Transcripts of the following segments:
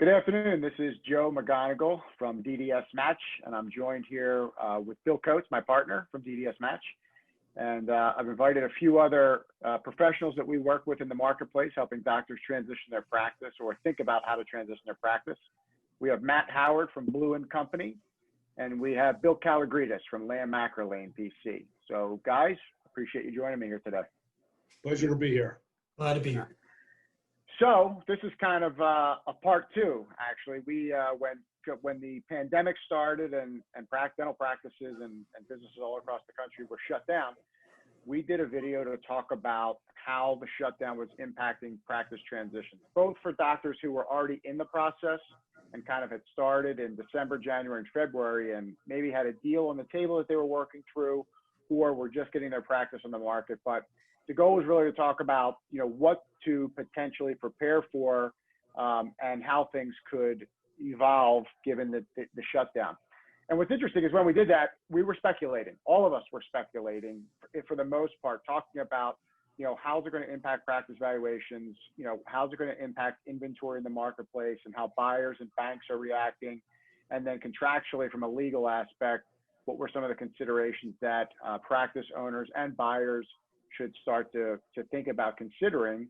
Good afternoon. This is Joe McGonigal from ddsmatch, and I'm joined here with Bill Coates, my partner from ddsmatch. And I've invited a few other professionals that we work with in the marketplace, helping doctors transition their practice or think about how to transition their practice. We have Matt Howard from Blue & Company, and we have Bill Kalogredis from McErlane PC. So guys, appreciate you joining me here today. Pleasure to be here. Glad to be here. So this is kind of a part two, actually. We when the pandemic started and dental practices and businesses all across the country were shut down, we did a video to talk about how the shutdown was impacting practice transitions, both for doctors who were already in the process and kind of had started in December, January, and February, and maybe had a deal on the table that they were working through, or were just getting their practice on the market. But the goal was really to talk about, what to potentially prepare for and how things could evolve given the shutdown. And what's interesting is when we did that, we were speculating. All of us were speculating for the most part, talking about, how's it going to impact practice valuations? How's it going to impact inventory in the marketplace and how buyers and banks are reacting? And then contractually from a legal aspect, what were some of the considerations that practice owners and buyers should start to think about considering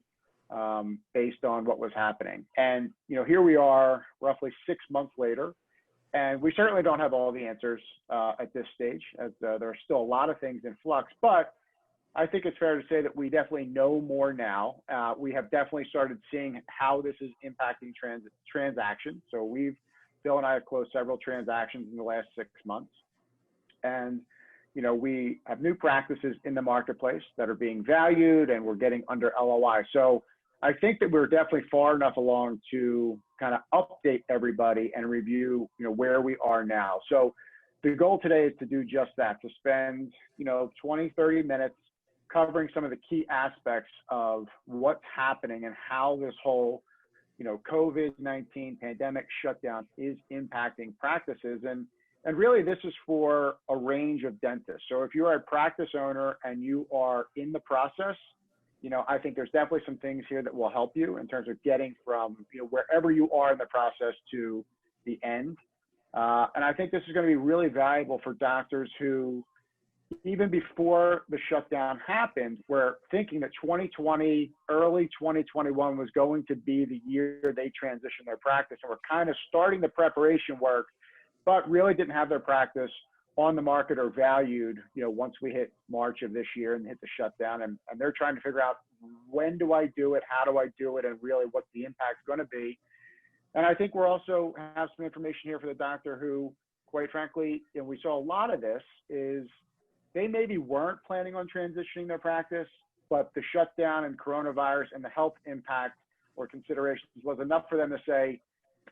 based on what was happening. And, here we are roughly 6 months later, and we certainly don't have all the answers at this stage, as there are still a lot of things in flux, but I think it's fair to say that we definitely know more now. We have definitely started seeing how this is impacting transactions. So Bill and I have closed several transactions in the last 6 months. And we have new practices in the marketplace that are being valued, and we're getting under LOI. So I think that we're definitely far enough along to kind of update everybody and review, where we are now. So the goal today is to do just that, to spend, 20, 30 minutes covering some of the key aspects of what's happening and how this whole, COVID-19 pandemic shutdown is impacting practices. And really, this is for a range of dentists. So if you're a practice owner and you are in the process, I think there's definitely some things here that will help you in terms of getting from, wherever you are in the process to the end. And I think this is going to be really valuable for doctors who, even before the shutdown happened, were thinking that 2020, early 2021 was going to be the year they transitioned their practice, and were kind of starting the preparation work, but really didn't have their practice on the market or valued, once we hit March of this year and hit the shutdown. And they're trying to figure out, when do I do it? How do I do it? And really what's the impact going to be? And I think we're also have some information here for the doctor who, quite frankly, and we saw a lot of this, is they maybe weren't planning on transitioning their practice, but the shutdown and coronavirus and the health impact or considerations was enough for them to say,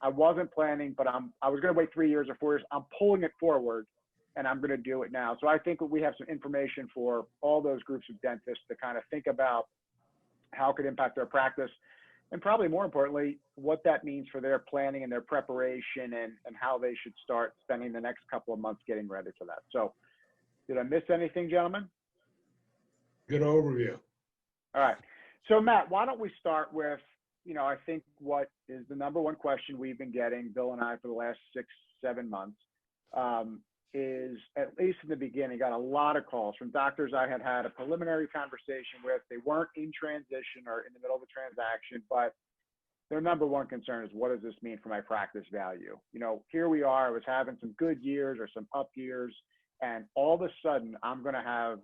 I wasn't planning, but I was going to wait 3 years or 4 years. I'm pulling it forward, and I'm going to do it now. So I think we have some information for all those groups of dentists to kind of think about how it could impact their practice, and probably more importantly, what that means for their planning and their preparation, and how they should start spending the next couple of months getting ready for that. So did I miss anything, gentlemen? Good overview. All right. So Matt, why don't we start with, I think what is the number one question we've been getting, Bill and I, for the last 6, 7 months, is, at least in the beginning, got a lot of calls from doctors I had had a preliminary conversation with. They weren't in transition or in the middle of a transaction, but their number one concern is, what does this mean for my practice value? Here we are, I was having some good years or some up years, and all of a sudden I'm going to have,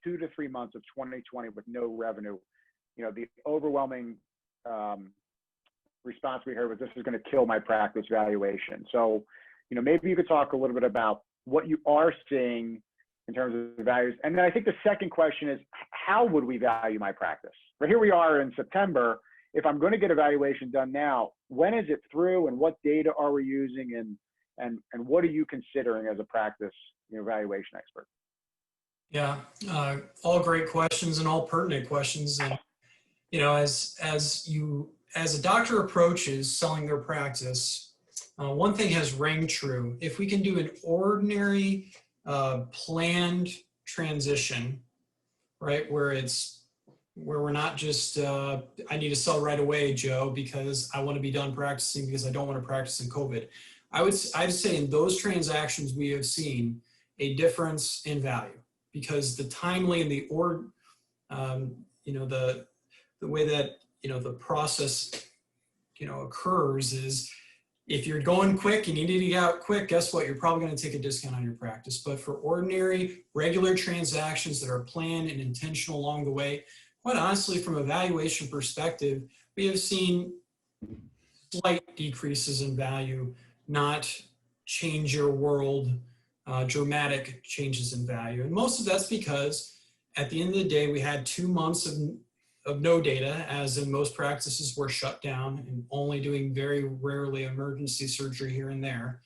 2 to 3 months of 2020 with no revenue. The overwhelming response we heard was, this is going to kill my practice valuation. So, maybe you could talk a little bit about what you are seeing in terms of the values. And then I think the second question is, how would we value my practice? But here we are in September. If I'm going to get a valuation done now, when is it through, and what data are we using, and what are you considering as a practice, valuation expert? Yeah, all great questions and all pertinent questions. And as a doctor approaches selling their practice, one thing has rang true. If we can do an ordinary planned transition, right, where it's where we're not just, I need to sell right away, Joe, because I want to be done practicing because I don't want to practice in COVID. I'd say in those transactions, we have seen a difference in value because the timely and the the way that, the process, occurs is if you're going quick and you need to get out quick, guess what? You're probably going to take a discount on your practice. But for ordinary, regular transactions that are planned and intentional along the way, quite honestly, from a valuation perspective, we have seen slight decreases in value, not change your world, dramatic changes in value. And most of that's because at the end of the day, we had 2 months of no data, as in most practices were shut down and only doing very rarely emergency surgery here and there.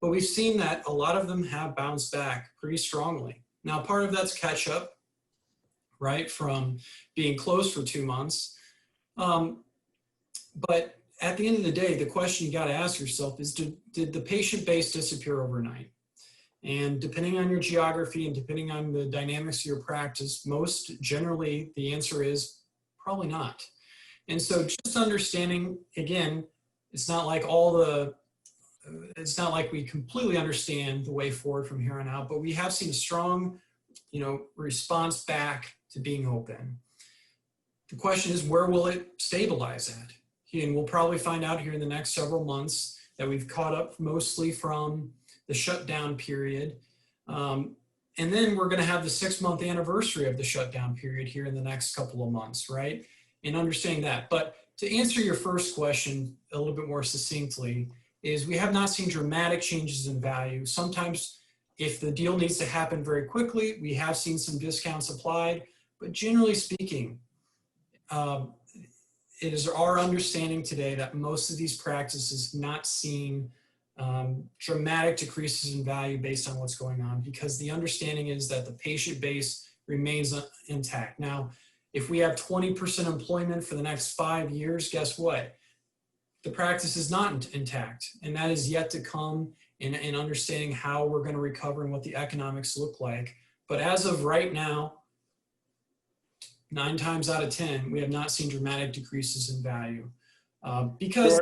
But we've seen that a lot of them have bounced back pretty strongly. Now, part of that's catch up, right, from being closed for 2 months. But at the end of the day, the question you got to ask yourself is, did the patient base disappear overnight? And depending on your geography and depending on the dynamics of your practice, most generally the answer is probably not. And so just understanding, again, it's not like we completely understand the way forward from here on out, but we have seen a strong, response back to being open. The question is, where will it stabilize at? And we'll probably find out here in the next several months that we've caught up mostly from the shutdown period. And then we're going to have the 6-month anniversary of the shutdown period here in the next couple of months, right? And understanding that. But to answer your first question a little bit more succinctly, is we have not seen dramatic changes in value. Sometimes if the deal needs to happen very quickly, we have seen some discounts applied, but generally speaking, it is our understanding today that most of these practices not seeing dramatic decreases in value based on what's going on, because the understanding is that the patient base remains intact. Now, if we have 20% employment for the next 5 years, guess what? The practice is not intact, and that is yet to come in understanding how we're going to recover and what the economics look like. But as of right now, 9 times out of 10, we have not seen dramatic decreases in value because.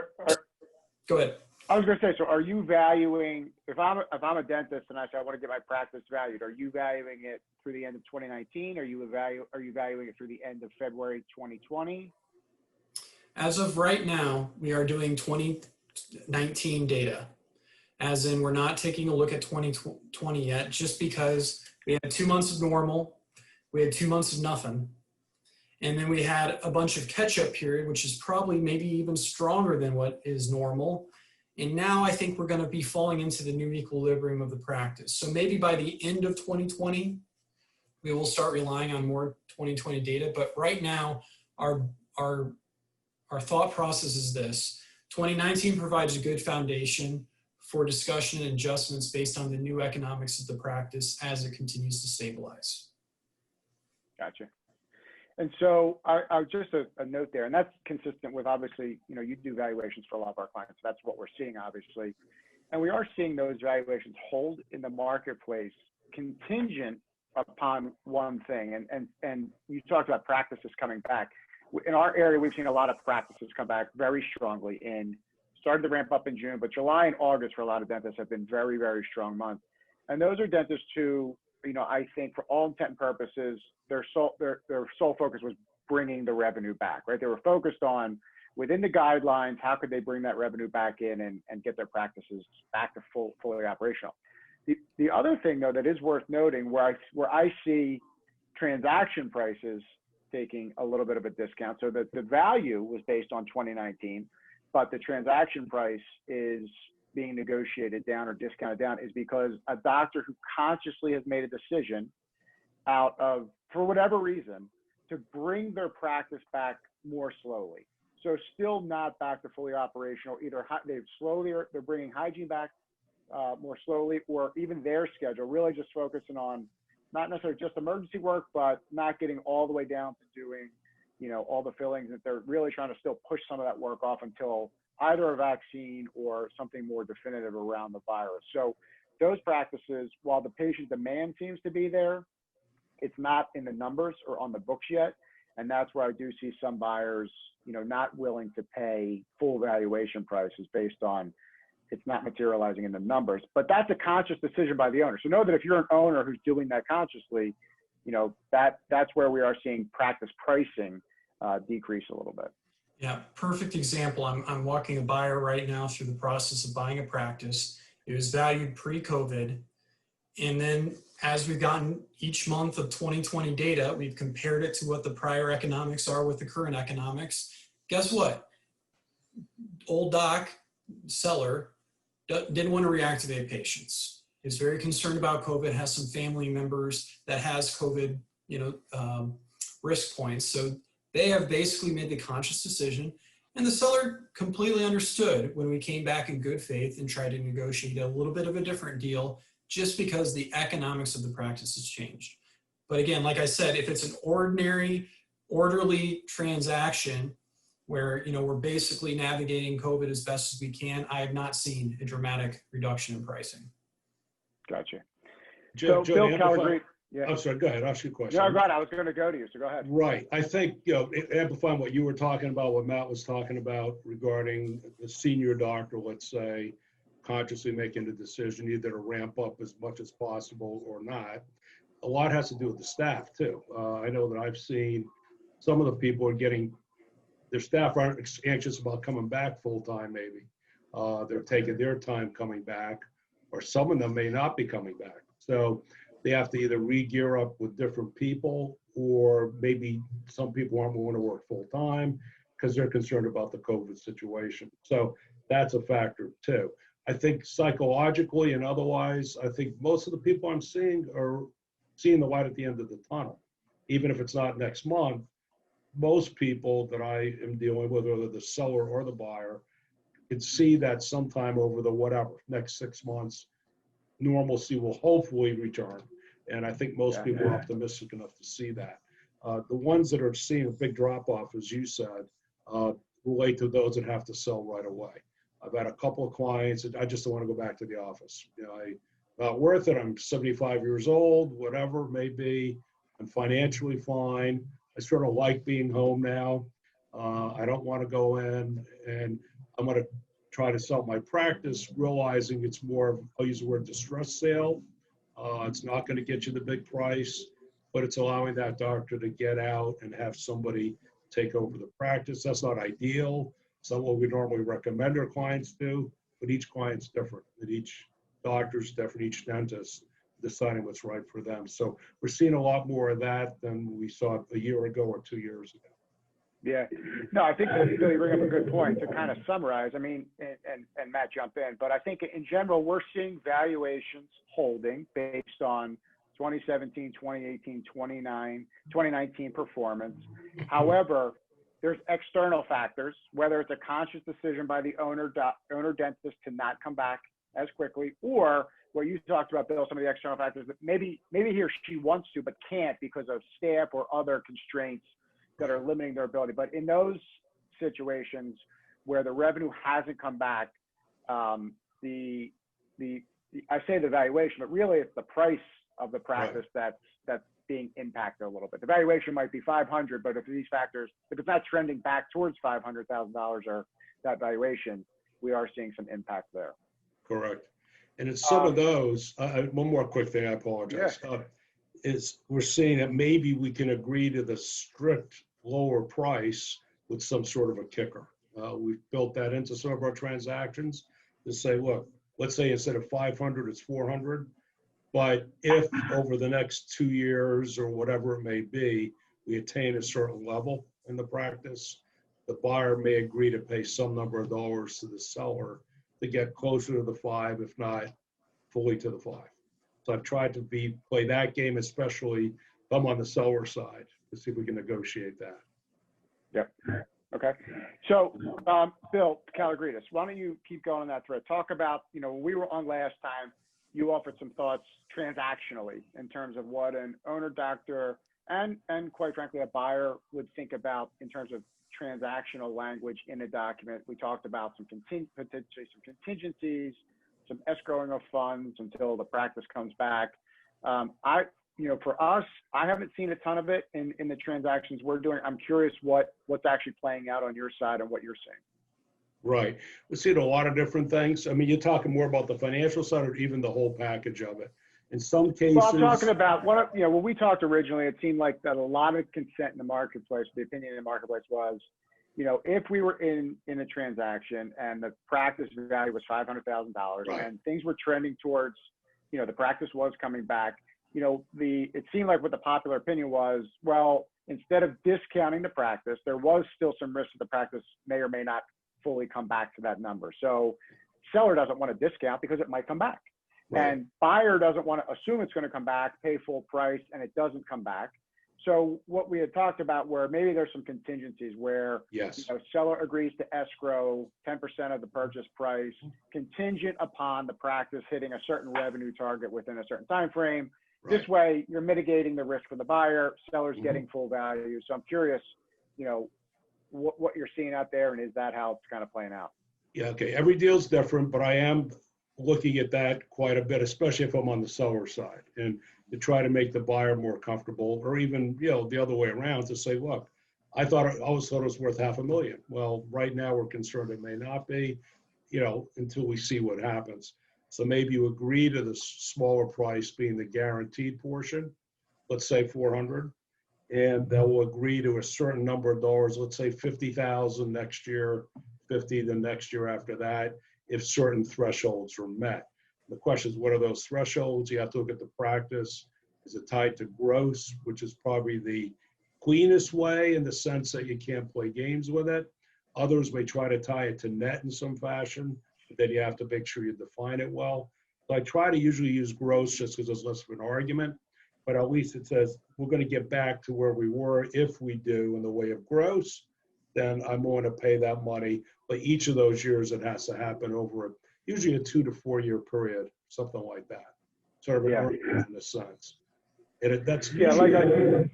Go ahead. I was going to say, so are you valuing, if I'm a dentist and I say I want to get my practice valued, are you valuing it through the end of 2019? Are you valuing it through the end of February 2020? As of right now, we are doing 2019 data, as in we're not taking a look at 2020 yet, just because we had 2 months of normal, we had 2 months of nothing, and then we had a bunch of catch-up period, which is probably maybe even stronger than what is normal. And now I think we're going to be falling into the new equilibrium of the practice. So maybe by the end of 2020, we will start relying on more 2020 data. But right now, our thought process is this: 2019 provides a good foundation for discussion and adjustments based on the new economics of the practice as it continues to stabilize. Gotcha. And so I just a note there, and that's consistent with, obviously, you do valuations for a lot of our clients. That's what we're seeing, obviously. And we are seeing those valuations hold in the marketplace contingent upon one thing. And you talked about practices coming back. In our area, we've seen a lot of practices come back very strongly started to ramp up in June, but July and August for a lot of dentists have been very, very strong months. And those are dentists who, I think for all intent and purposes, their sole focus was bringing the revenue back, right? They were focused on, within the guidelines, how could they bring that revenue back in and get their practices back to fully operational. The other thing, though, that is worth noting, where I see transaction prices taking a little bit of a discount, so that the value was based on 2019, but the transaction price is being negotiated down or discounted down, is because a doctor who consciously has made a decision out of, for whatever reason, to bring their practice back more slowly. So still not back to fully operational, either they're bringing hygiene back more slowly, or even their schedule, really just focusing on not necessarily just emergency work, but not getting all the way down to doing, all the fillings, that they're really trying to still push some of that work off until either a vaccine or something more definitive around the virus. So those practices, while the patient demand seems to be there, it's not in the numbers or on the books yet. And that's where I do see some buyers, not willing to pay full valuation prices based on it's not materializing in the numbers. But that's a conscious decision by the owner. So know that if you're an owner who's doing that consciously, that's where we are seeing practice pricing decrease a little bit. Yeah, perfect example. I'm walking a buyer right now through the process of buying a practice. It was valued pre-COVID. And then as we've gotten each month of 2020 data, we've compared it to what the prior economics are with the current economics. Guess what? Old doc, seller, didn't want to reactivate patients. Is very concerned about COVID, has some family members that has COVID, risk points. So they have basically made the conscious decision, and the seller completely understood when we came back in good faith and tried to negotiate a little bit of a different deal just because the economics of the practice has changed. But again, like I said, if it's an ordinary, orderly transaction where we're basically navigating COVID as best as we can, I have not seen a dramatic reduction in pricing. Gotcha. Joe, Bill Kalogredis. yeah. I'm sorry, go ahead. Ask your question. No, go ahead. I was going to go to you, so go ahead. Right. I think, amplifying what you were talking about, what Matt was talking about regarding the senior doctor, let's say, consciously making the decision either to ramp up as much as possible or not. A lot has to do with the staff too. I know that I've seen some of the people are getting, their staff aren't anxious about coming back full time maybe. They're taking their time coming back, or some of them may not be coming back. So they have to either re-gear up with different people, or maybe some people aren't willing to work full time because they're concerned about the COVID situation. So that's a factor too. I think psychologically and otherwise, I think most of the people I'm seeing are seeing the light at the end of the tunnel. Even if it's not next month, most people that I am dealing with, whether the seller or the buyer, can see that sometime over the next 6 months, normalcy will hopefully return. And I think most people are optimistic enough to see that. The ones that are seeing a big drop off, as you said, relate to those that have to sell right away. I've had a couple of clients that I just don't want to go back to the office. I'm not worth it. I'm 75 years old, whatever it may be. I'm financially fine. I sort of like being home now. I don't want to go in, and I'm going to try to sell my practice, realizing it's more of, I'll use the word distress sale. It's not going to get you the big price, but it's allowing that doctor to get out and have somebody take over the practice. That's not ideal. It's not what we normally recommend our clients do, but each client's different, and each doctor's different, each dentist deciding what's right for them. So we're seeing a lot more of that than we saw a year ago or 2 years ago. Yeah, no, I think that you bring up a good point to kind of summarize. I mean, and Matt jump in, but I think in general, we're seeing valuations holding based on 2017, 2018, 2019 performance. However, there's external factors, whether it's a conscious decision by the owner dentist to not come back as quickly, or what you talked about, Bill, some of the external factors that maybe he or she wants to, but can't because of staff or other constraints that are limiting their ability. But in those situations where the revenue hasn't come back, I say the valuation, but really it's the price of the practice that's being impacted a little bit. The valuation might be 500, but if these factors, if it's not trending back towards $500,000 or that valuation, we are seeing some impact there. Correct. And it's some of those, one more quick thing, I apologize, is we're seeing that maybe we can agree to the strict lower price with some sort of a kicker. We've built that into some of our transactions to say, look, let's say instead of 500, it's 400. But if over the next 2 years or whatever it may be, we attain a certain level in the practice, the buyer may agree to pay some number of dollars to the seller to get closer to the 5, if not fully to the 5. So I've tried to play that game, especially if I'm on the seller side, to see if we can negotiate that. Yep. Okay. So, Bill Kalogredis, why don't you keep going on that thread? Talk about, when we were on last time, you offered some thoughts transactionally in terms of what an owner doctor and quite frankly, a buyer would think about in terms of transactional language in a document. We talked about potentially some contingencies, some escrowing of funds until the practice comes back. for us, I haven't seen a ton of it in the transactions we're doing. I'm curious what's actually playing out on your side and what you're seeing. Right. We've seen a lot of different things. I mean, you're talking more about the financial side or even the whole package of it. In some cases. Well, I'm talking about when we talked originally, it seemed like that a lot of consent in the marketplace, the opinion in the marketplace was, if we were in a transaction and the practice value was $500,000 Right. and things were trending towards, the practice was coming back, it seemed like what the popular opinion was, well, instead of discounting the practice, there was still some risk that the practice may or may not fully come back to that number. So seller doesn't want to discount because it might come back. Right. And buyer doesn't want to assume it's going to come back, pay full price, and it doesn't come back. So what we had talked about where maybe there's some contingencies where Yes. Seller agrees to escrow 10% of the purchase price contingent upon the practice hitting a certain revenue target within a certain time frame. Right. This way, you're mitigating the risk for the buyer, seller's Mhm. getting full value. So I'm curious, what you're seeing out there, and is that how it's kind of playing out? Yeah, okay. Every deal's different, but I am looking at that quite a bit, especially if I'm on the seller side, and to try to make the buyer more comfortable, or even, the other way around to say, look, I always thought it was worth $500,000. Well, right now we're concerned it may not be, until we see what happens. So maybe you agree to the smaller price being the guaranteed portion, let's say 400, and they'll agree to a certain number of dollars, let's say 50,000 next year, 50 the next year after that, if certain thresholds are met. The question is, what are those thresholds? You have to look at the practice. Is it tied to gross, which is probably the cleanest way in the sense that you can't play games with it. Others may try to tie it to net in some fashion, but then you have to make sure you define it well. So I try to usually use gross just because there's less of an argument, but at least it says we're going to get back to where we were. If we do in the way of gross, then I'm going to pay that money. But each of those years, it has to happen over usually a 2 to 4 year period, something like that. Sort of an earning in a sense. And that's usually,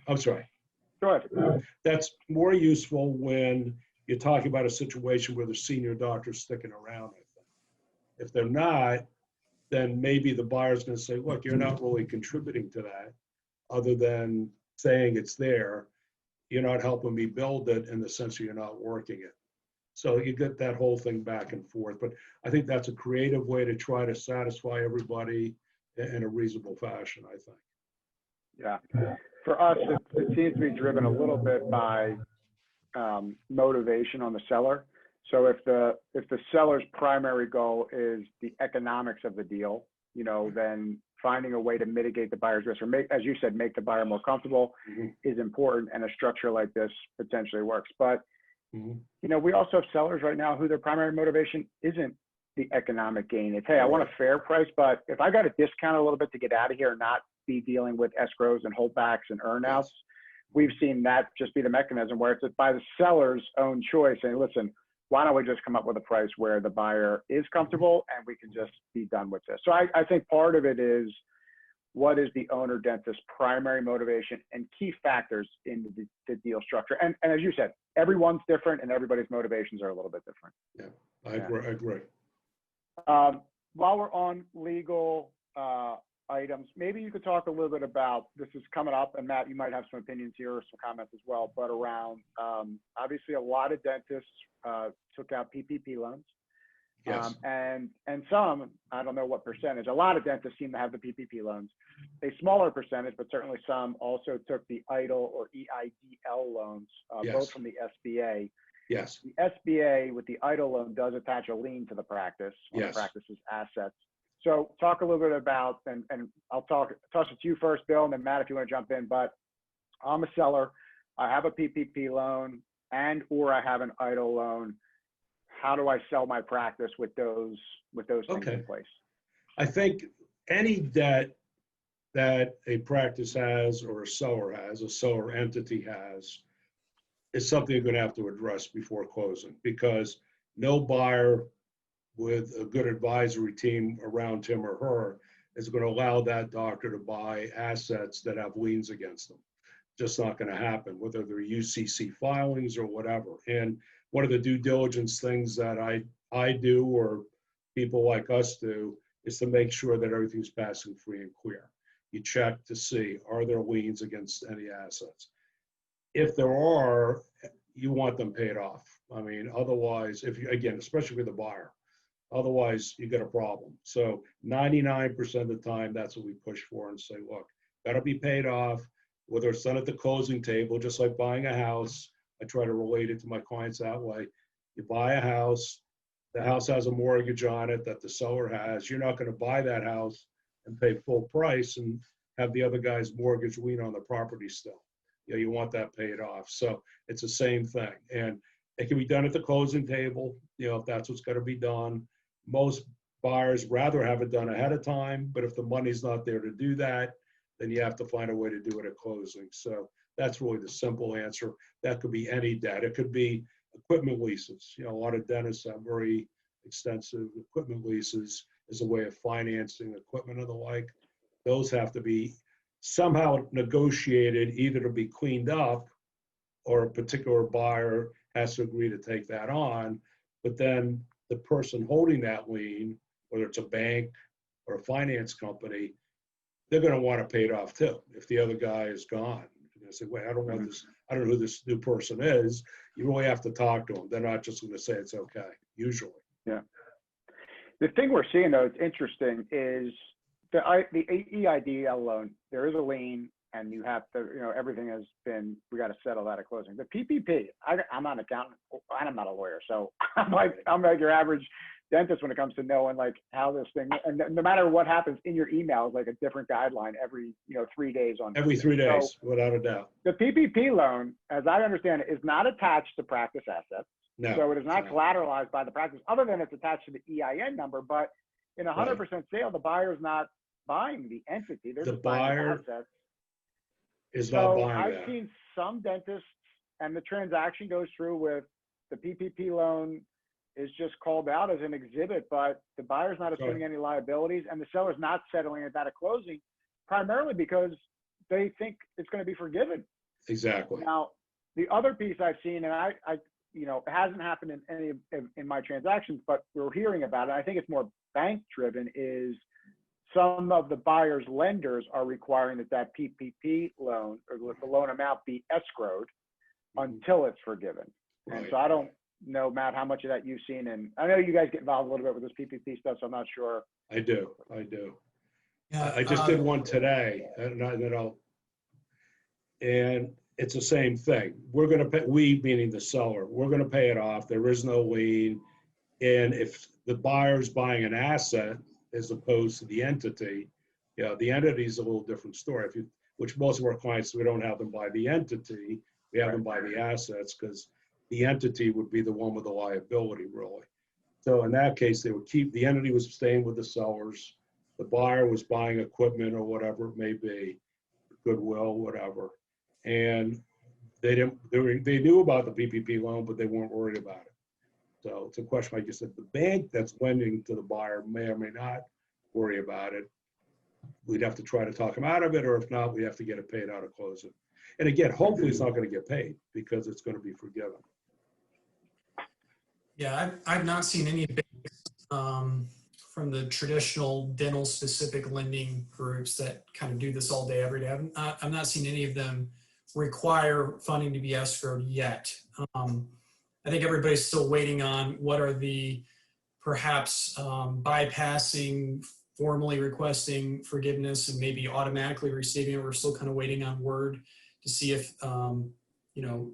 I'm sorry. Go ahead. That's more useful when you're talking about a situation where the senior doctor's sticking around, I think. If they're not, then maybe the buyer's going to say, look, you're not really contributing to that other than saying it's there. You're not helping me build it in the sense that you're not working it. So you get that whole thing back and forth. But I think that's a creative way to try to satisfy everybody in a reasonable fashion, I think. Yeah. For us, it seems to be driven a little bit by motivation on the seller. So if the seller's primary goal is the economics of the deal, then finding a way to mitigate the buyer's risk or as you said, make the buyer more comfortable is important, and a structure like this potentially works. But we also have sellers right now who their primary motivation isn't the economic gain. It's, hey, I want a fair price, but if I got to discount a little bit to get out of here and not be dealing with escrows and holdbacks and earnouts, we've seen that just be the mechanism where it's by the seller's own choice saying, listen, why don't we just come up with a price where the buyer is comfortable and we can just be done with this? So I think part of it is, what is the owner dentist's primary motivation and key factors in the deal structure? And as you said, everyone's different and everybody's motivations are a little bit different. Yeah, I agree. While we're on legal items, maybe you could talk a little bit about, this is coming up, and Matt, you might have some opinions here or some comments as well, but around, obviously a lot of dentists took out PPP loans. Yes. And some, I don't know what percentage, a lot of dentists seem to have the PPP loans. A smaller percentage, but certainly some also took the EIDL or EIDL loans, both from the SBA. Yes. The SBA with the EIDL loan does attach a lien to the practice on the practice's assets. So talk a little bit about, and I'll toss it to you first, Bill, and then Matt, if you want to jump in, but I'm a seller. I have a PPP loan or I have an EIDL loan. How do I sell my practice with those things in place? I think any debt that a practice has or a seller entity has, is something you're going to have to address before closing, because no buyer with a good advisory team around him or her is going to allow that doctor to buy assets that have liens against them. Just not going to happen, whether they're UCC filings or whatever. And one of the due diligence things that I do, or people like us do, is to make sure that everything's passing free and clear. you check to see, are there liens against any assets? If there are, you want them paid off. I mean, otherwise, if you, again, especially with the buyer, otherwise you got a problem. So 99% of the time, that's what we push for and say, look, gotta be paid off, whether it's done at the closing table, just like buying a house. I try to relate it to my clients that way. You buy a house, the house has a mortgage on it that the seller has. You're not gonna buy that house and pay full price and have the other guy's mortgage lien on the property still. You know, you want that paid off. So it's the same thing. And it can be done at the closing table, you know, if that's what's gonna be done. Most buyers rather have it done ahead of time, but if the money's not there to do that, then you have to find a way to do it at closing. So that's really the simple answer. That could be any debt. It could be equipment leases. You know, a lot of dentists have very extensive equipment leases as a way of financing equipment and the like. Those have to be somehow negotiated either to be cleaned up or a particular buyer has to agree to take that on. But then the person holding that lien, whether it's a bank or a finance company, they're going to want to pay it off too. If the other guy is gone, they're going to say, wait, I don't know this. I don't know who this new person is. You really have to talk to them. They're not just going to say it's okay, usually. Yeah. The thing we're seeing, though, it's interesting, is the EIDL loan, there is a lien, and you have to, you know, everything has been, we got to settle that at closing. The PPP, I'm not an accountant, and I'm not a lawyer, so I'm like your average dentist when it comes to knowing like how this thing, and no matter what happens in your email is like a different guideline every, you know, 3 days on. Every 3 days, so, without a doubt. the PPP loan, as I understand it, is not attached to practice assets. No. So it is not collateralized by the practice, other than it's attached to the EIN number. But in a 100% sale, the buyer is not buying the entity; they're just buying the assets. Is not buying I've that. seen some dentists, and the transaction goes through with the PPP loan is just called out as an exhibit, but the buyer's not assuming any liabilities, and the seller's not settling it at a closing, primarily because they think it's going to be forgiven. Exactly. Now, the other piece I've seen, and I you know, it hasn't happened in any in my transactions, but we're hearing about it. I think it's more bank driven. Is some of the buyer's lenders are requiring that PPP loan or the loan amount be escrowed until it's forgiven. Right. And so I don't know, Matt, how much of that you've seen, and I know you guys get involved a little bit with this PPP stuff, so I'm not sure. I do. Yeah, I just did one today, and it's the same thing. We're going to pay, we meaning the seller, we're going to pay it off. There is no lien. And if the buyer's buying an asset as opposed to the entity, you know, the entity is a little different story. Which most of our clients, we don't have them buy the entity, we have them buy the assets, because the entity would be the one with the liability, really. So in that case, they would keep, the entity was staying with the sellers, the buyer was buying equipment or whatever it may be, goodwill, whatever. And they knew about the PPP loan, but they weren't worried about it. So it's a question, like you said, the bank that's lending to the buyer may or may not worry about it. We'd have to try to talk them out of it, or if not, we have to get it paid out of closing. And again, hopefully it's not going to get paid because it's going to be forgiven. Yeah, I've not seen any banks from the traditional dental specific lending groups that kind of do this all day, every day. I've not seen any of them require funding to be escrowed yet. I think everybody's still waiting on what are the perhaps bypassing, formally requesting forgiveness and maybe automatically receiving it. We're still kind of waiting on word to see if, you know,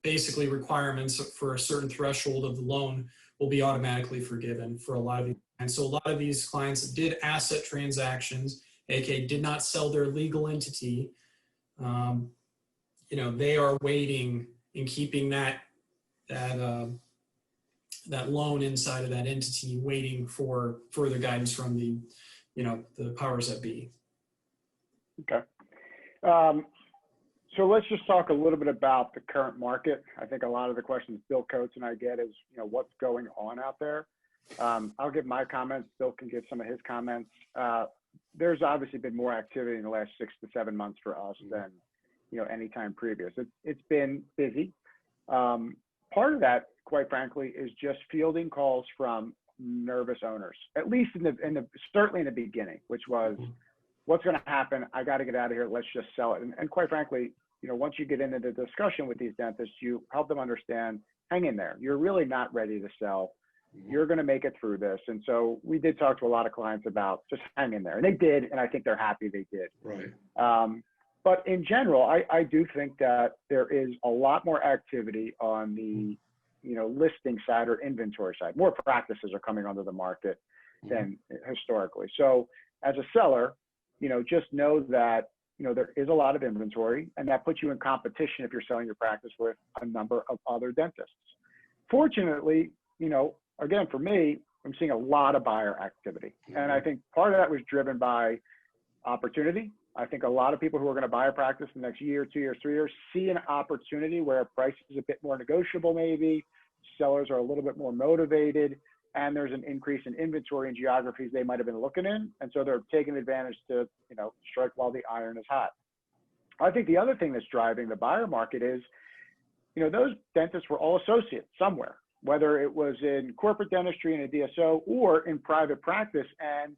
basically requirements for a certain threshold of the loan will be automatically forgiven for a lot of these. And so a lot of these clients that did asset transactions, aka did not sell their legal entity, you know, they are waiting and keeping that loan inside of that entity, waiting for further guidance from the, you know, the powers that be. Okay. So let's just talk a little bit about the current market. I think a lot of the questions Bill Coates and I get is, you know, what's going on out there. I'll give my comments. Bill can give some of his comments. There's obviously been more activity in the last 6 to 7 months for us than, you know, any time previous. It's been busy. Part of that, quite frankly, is just fielding calls from nervous owners, at least certainly in the beginning, which was, what's going to happen? I got to get out of here. Let's just sell it. And quite frankly, you know, once you get into the discussion with these dentists, you help them understand, hang in there. You're really not ready to sell. You're going to make it through this. And so we did talk to a lot of clients about just hang in there. And they did, and I think they're happy they did. Right. But in general, I do think that there is a lot more activity on the, you know, listing side or inventory side. More practices are coming onto the market than historically. So as a seller, you know, just know that, you know, there is a lot of inventory, and that puts you in competition if you're selling your practice with a number of other dentists. Fortunately, you know, again, for me, I'm seeing a lot of buyer activity. And I think part of that was driven by opportunity. I think a lot of people who are going to buy a practice in the next year, 2 years, 3 years, see an opportunity where price is a bit more negotiable maybe, sellers are a little bit more motivated, and there's an increase in inventory in geographies they might have been looking in. And so they're taking advantage to, you know, strike while the iron is hot. I think the other thing that's driving the buyer market is, you know, those dentists were all associates somewhere, whether it was in corporate dentistry in a DSO or in private practice. And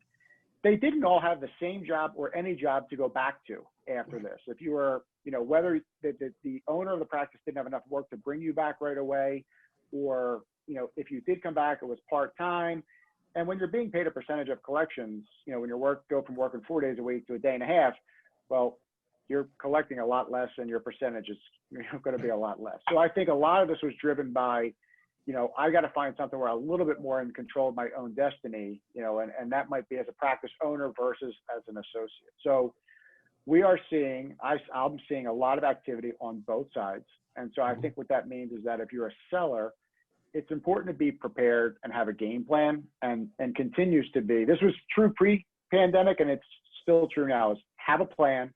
they didn't all have the same job or any job to go back to after this. If you were, you know, whether the owner of the practice didn't have enough work to bring you back right away, or, you know, if you did come back, it was part-time. And when you're being paid a percentage of collections, you know, when your go from working 4 days a week to a day and a half, well, you're collecting a lot less and your percentage is, you know, going to be a lot less. So I think a lot of this was driven by, you know, I got to find something where I'm a little bit more in control of my own destiny, you know, and that might be as a practice owner versus as an associate. So we are seeing, I'm seeing a lot of activity on both sides. And so I think what that means is that if you're a seller, it's important to be prepared and have a game plan, and continues to be. This was true pre-pandemic, and it's still true now, is have a plan,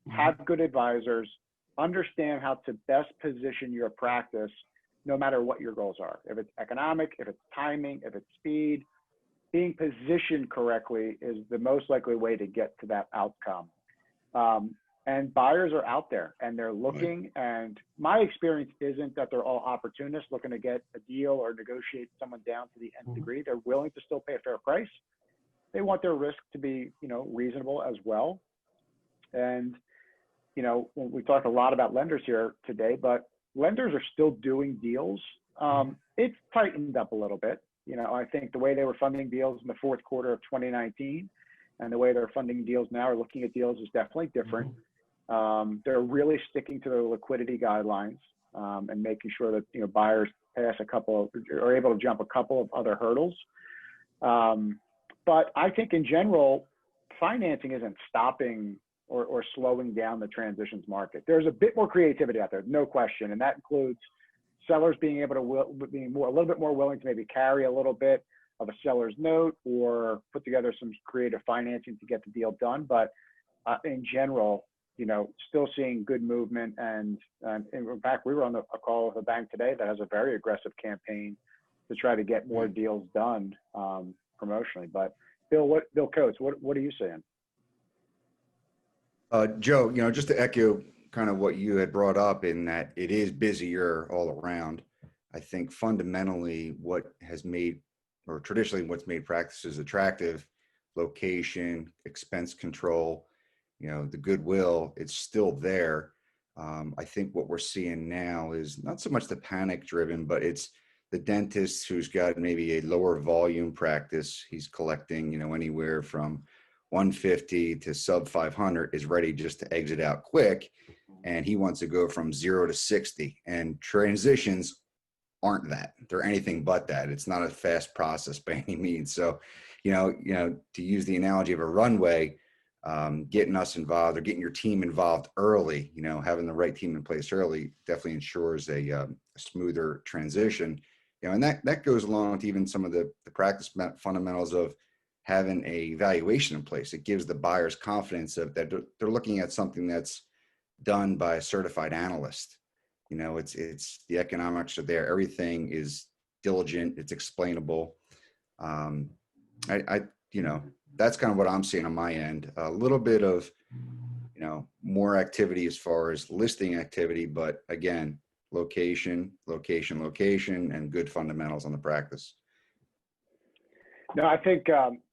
have good advisors, understand how to best position your practice no matter what your goals are. If it's economic, if it's timing, if it's speed, being positioned correctly is the most likely way to get to that outcome. And buyers are out there and they're looking, and my experience isn't that they're all opportunists looking to get a deal or negotiate someone down to the nth degree. They're willing to still pay a fair price. They want their risk to be, you know, reasonable as well. And, you know, we talked a lot about lenders here today, but lenders are still doing deals. It's tightened up a little bit. You know, I think the way they were funding deals in the fourth quarter of 2019 and the way they're funding deals now or looking at deals is definitely different. They're really sticking to their liquidity guidelines and making sure that, you know, buyers pass are able to jump a couple of other hurdles. But I think in general, financing isn't stopping or slowing down the transitions market. There's a bit more creativity out there, no question, and that includes sellers being able to being a little bit more willing to maybe carry a little bit of a seller's note or put together some creative financing to get the deal done. But in general, you know, still seeing good movement. And in fact, we were on a call with a bank today that has a very aggressive campaign to try to get more deals done promotionally. But Bill Coates, what are you saying? Joe, you know, just to echo kind of what you had brought up in that it is busier all around. I think fundamentally what has made, or traditionally what's made practices attractive, location, expense control, you know, the goodwill, it's still there. I think what we're seeing now is not so much the panic driven, but it's the dentist who's got maybe a lower volume practice. He's collecting, you know, anywhere from 150 to sub 500 is ready just to exit out quick. And he wants to go from 0 to 60, and transitions aren't that. They're anything but that. It's not a fast process by any means. So, you know, to use the analogy of a runway, getting us involved or getting your team involved early, you know, having the right team in place early definitely ensures a smoother transition. You know, and that goes along with even some of the practice fundamentals of having a valuation in place. It gives the buyers confidence of that they're looking at something that's done by a certified analyst. You know, it's the economics are there. Everything is diligent. It's explainable. You know, that's kind of what I'm seeing on my end. A little bit of, you know, more activity as far as listing activity, but again, location, and good fundamentals on the practice. No, I think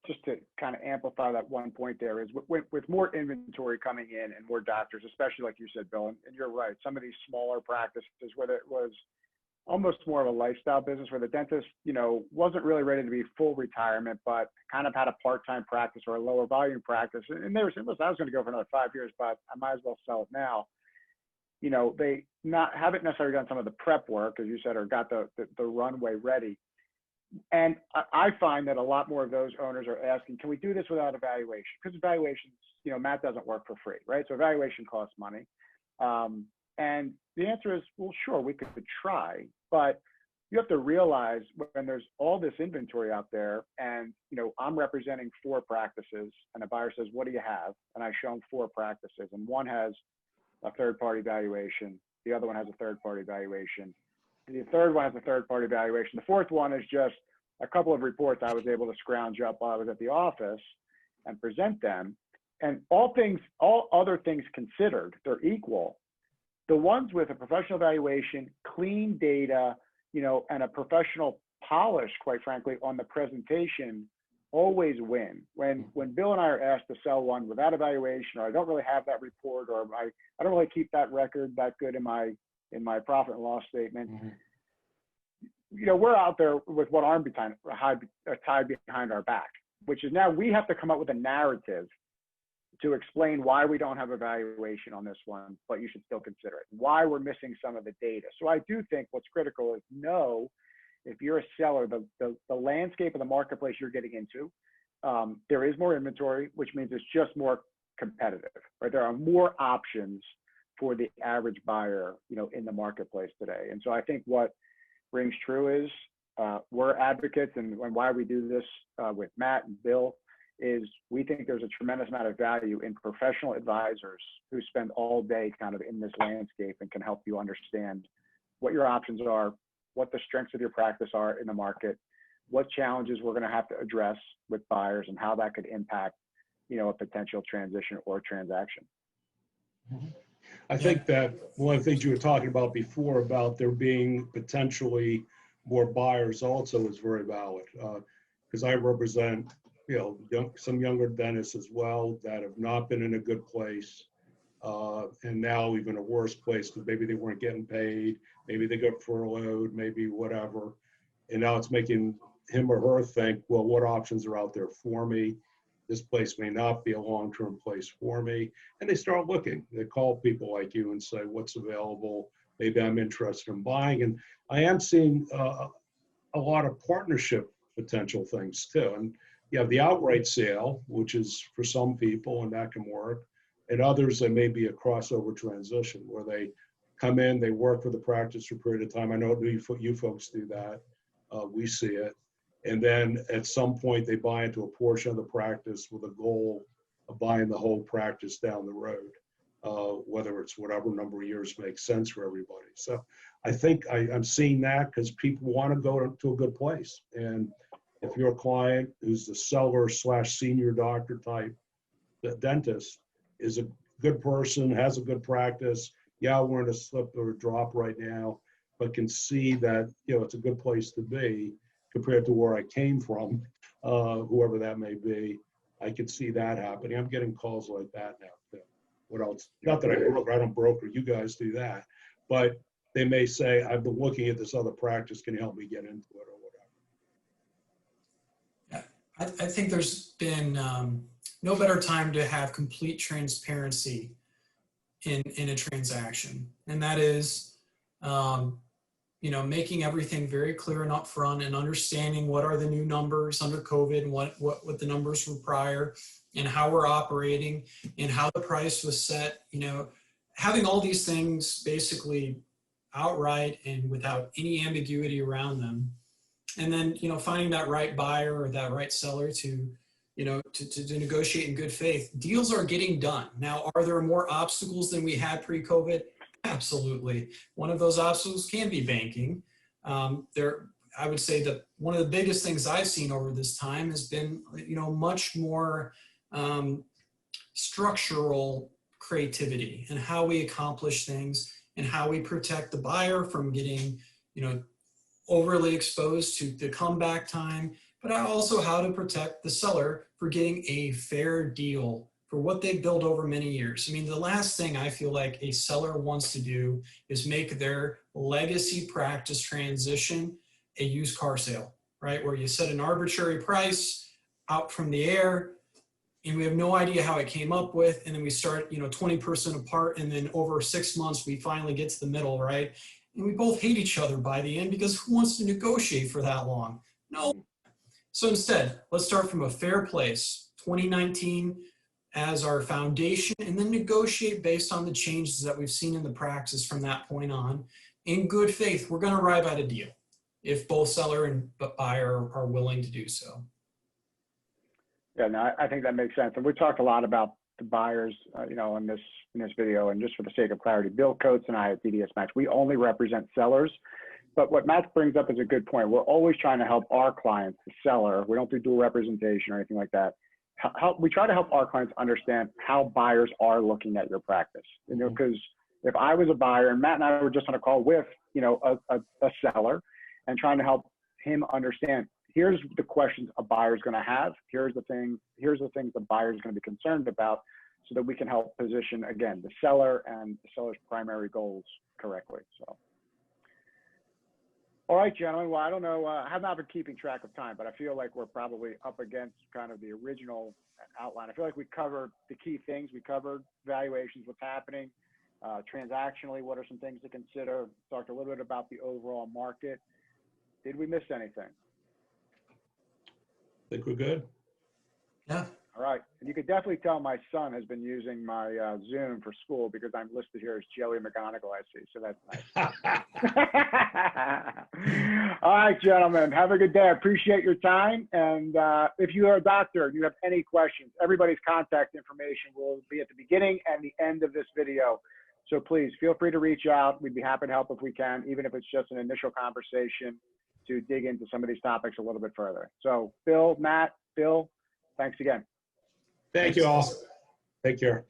just to kind of amplify that one point there is with more inventory coming in and more doctors, especially like you said, Bill, and you're right, some of these smaller practices, whether it was almost more of a lifestyle business where the dentist, you know, wasn't really ready to be full retirement, but kind of had a part-time practice or a lower volume practice. And they were saying, listen, I was going to go for another 5 years, but I might as well sell it now. You know, they haven't necessarily done some of the prep work, as you said, or got the runway ready. And I find that a lot more of those owners are asking, can we do this without evaluation? Because evaluations, you know, math doesn't work for free, right? So evaluation costs money. And the answer is, well, sure, we could try, but you have to realize when there's all this inventory out there and, you know, I'm representing 4 practices and a buyer says, what do you have? And I show them 4 practices and one has a third-party valuation. The other one has a third-party valuation. The third one has a third-party valuation. The fourth one is just a couple of reports I was able to scrounge up while I was at the office and present them. And all other things considered, they're equal. The ones with a professional valuation, clean data, you know, and a professional polish, quite frankly, on the presentation, always win. When Bill and I are asked to sell one without evaluation, or I don't really have that report, or I don't really keep that record that good in my profit and loss statement, you know, we're out there with one arm tied behind our back, which is now we have to come up with a narrative to explain why we don't have a valuation on this one, but you should still consider it, why we're missing some of the data. So I do think what's critical is know if you're a seller, the landscape of the marketplace you're getting into, there is more inventory, which means it's just more competitive, right? There are more options for the average buyer, you know, in the marketplace today. And so I think what rings true is we're advocates, and why we do this with Matt and Bill is we think there's a tremendous amount of value in professional advisors who spend all day kind of in this landscape and can help you understand what your options are, what the strengths of your practice are in the market, what challenges we're going to have to address with buyers, and how that could impact, you know, a potential transition or transaction. I think that one of the things you were talking about before about there being potentially more buyers also is very valid, because I represent, you know, some younger dentists as well that have not been in a good place, and now even a worse place because maybe they weren't getting paid, maybe they got furloughed, maybe whatever, and now it's making him or her think, well, what options are out there for me? This place may not be a long-term place for me, and they start looking. They call people like you and say, what's available? Maybe I'm interested in buying, and I am seeing a lot of partnership potential things too. And you have the outright sale, which is for some people, and that can work. And others, there may be a crossover transition where they come in, they work for the practice for a period of time. I know you folks do that. We see it. And then at some point, they buy into a portion of the practice with a goal of buying the whole practice down the road, whether it's whatever number of years makes sense for everybody. So I think I'm seeing that because people want to go to a good place. And if you're a client who's the seller / senior doctor type, the dentist is a good person, has a good practice. Yeah, we're in a slip or a drop right now, but can see that, you know, it's a good place to be compared to where I came from, whoever that may be. I could see that happening. I'm getting calls like that now too. What else? Not that I don't broker, you guys do that, but they may say, I've been looking at this other practice, can you help me get into it or whatever? Yeah, I think there's been no better time to have complete transparency in a transaction. And that is, you know, making everything very clear and upfront and understanding what are the new numbers under COVID and what the numbers were prior and how we're operating and how the price was set, you know, having all these things basically outright and without any ambiguity around them. And then, you know, finding that right buyer or that right seller to, you know, to negotiate in good faith. Deals are getting done. Now, are there more obstacles than we had pre-COVID? Absolutely. One of those obstacles can be banking. I would say that one of the biggest things I've seen over this time has been, you know, much more structural creativity and how we accomplish things and how we protect the buyer from getting, you know, overly exposed to the comeback time, but also how to protect the seller for getting a fair deal for what they've built over many years. I mean, the last thing I feel like a seller wants to do is make their legacy practice transition a used car sale, right? Where you set an arbitrary price out from the air, and we have no idea how it came up with, and then we start, 20% apart, and then over 6 months, we finally get to the middle, right? And we both hate each other by the end, because who wants to negotiate for that long? No. So instead, let's start from a fair place, 2019 as our foundation, and then negotiate based on the changes that we've seen in the practice from that point on. In good faith, we're going to arrive at a deal if both seller and buyer are willing to do so. Yeah, no, I think that makes sense. And we talked a lot about the buyers, in this video. And just for the sake of clarity, Bill Coates and I at ddsmatch, we only represent sellers. But what Matt brings up is a good point. We're always trying to help our clients, the seller. We don't do dual representation or anything like that. We try to help our clients understand how buyers are looking at your practice. Because if I was a buyer, and Matt and I were just on a call with, a seller, and trying to help him understand, here's the questions a buyer's going to have. Here's the things the buyer's going to be concerned about, so that we can help position, again, the seller and the seller's primary goals correctly. So, all right, gentlemen. Well, I don't know. I have not been keeping track of time, but I feel like we're probably up against kind of the original outline. I feel like we covered the key things. We covered valuations, what's happening, transactionally, what are some things to consider. Talked a little bit about the overall market. Did we miss anything? I think we're good. Yeah. All right. And you could definitely tell my son has been using my Zoom for school, because I'm listed here as Joey McGonigal, I see. So that's nice. All right, gentlemen. Have a good day. I appreciate your time. And if you are a doctor and you have any questions, everybody's contact information will be at the beginning and the end of this video. So please feel free to reach out. We'd be happy to help if we can, even if it's just an initial conversation to dig into some of these topics a little bit further. So Bill, Matt, Bill, thanks again. Thank you all. Take care.